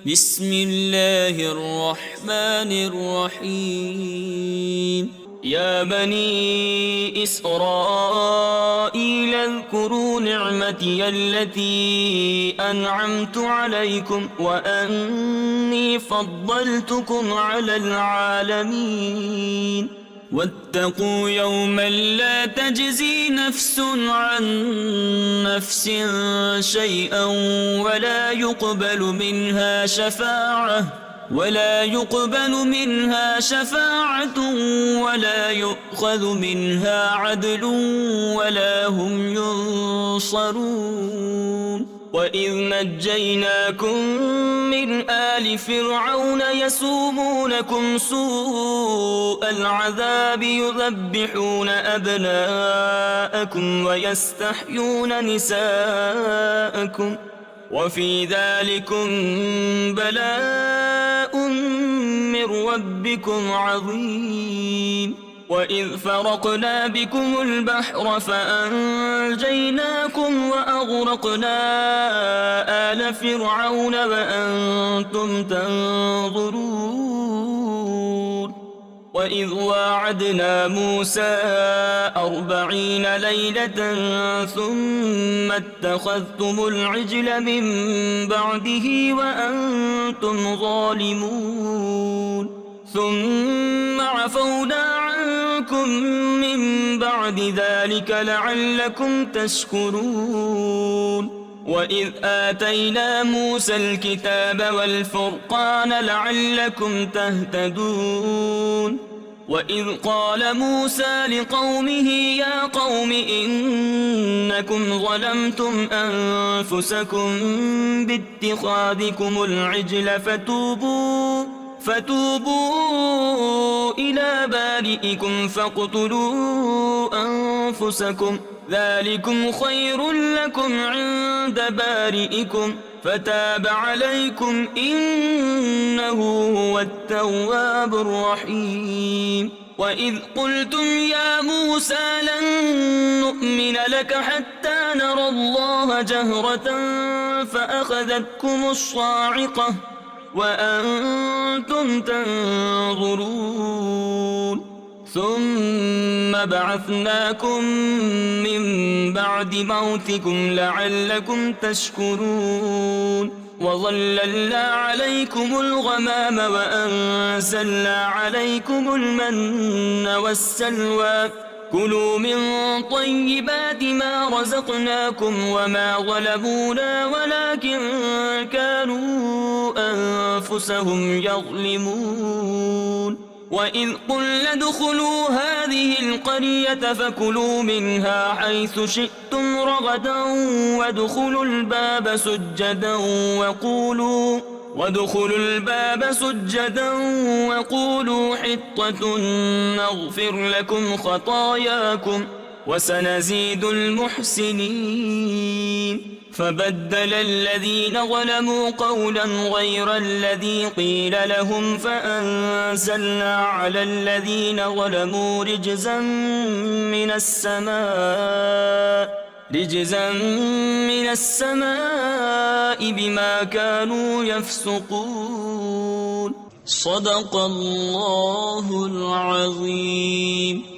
بسم الله الرحمن الرحيم يا بني إسرائيل اذكروا نعمتي التي أنعمت عليكم وأني فضلتكم على العالمين واتقوا يوما لا تجزي نفس عن نفس شيئا ولا يقبل منها شفاعة ولا يؤخذ منها عدل ولا هم ينصرون وإذ نجيناكم من آل فرعون يسومونكم سوء العذاب يذبحون أبناءكم ويستحيون نساءكم وفي ذلكم بلاء من ربكم عظيم وإذ فرقنا بكم البحر فأنجيناكم وأغرقنا آل فرعون وأنتم تنظرون وإذ واعدنا موسى 40 ليلة ثم اتخذتم العجل من بعده وأنتم ظالمون ثم عفونا عنكم من بعد ذلك لعلكم تشكرون وإذ آتينا موسى الكتاب والفرقان لعلكم تهتدون وإذ قال موسى لقومه يا قوم إنكم ظلمتم أنفسكم باتخاذكم العجل فتوبوا إلى بارئكم فاقتلوا أنفسكم ذلكم خير لكم عند بارئكم فتاب عليكم إنه هو التواب الرحيم وإذ قلتم يا موسى لن نؤمن لك حتى نرى الله جهرة فأخذتكم الصاعقة وأنتم تنظرون ثم بعثناكم من بعد موتكم لعلكم تشكرون وظللنا عليكم الغمام وأنزلنا عليكم المن والسلوى كلوا من طيبات ما رزقناكم وما ظلمونا ولكن كانوا أنفسهم يظلمون وإذ قلنا ادخلوا هذه القرية فكلوا منها حيث شئتم رغدا وادخلوا الباب سجدا وقولوا حطة نغفر لكم خطاياكم وسنزيد المحسنين فبدل الذين ظلموا قولا غير الذي قيل لهم فأنزلنا على الذين ظلموا رجزا من السماء بما كانوا يفسقون صدق الله العظيم.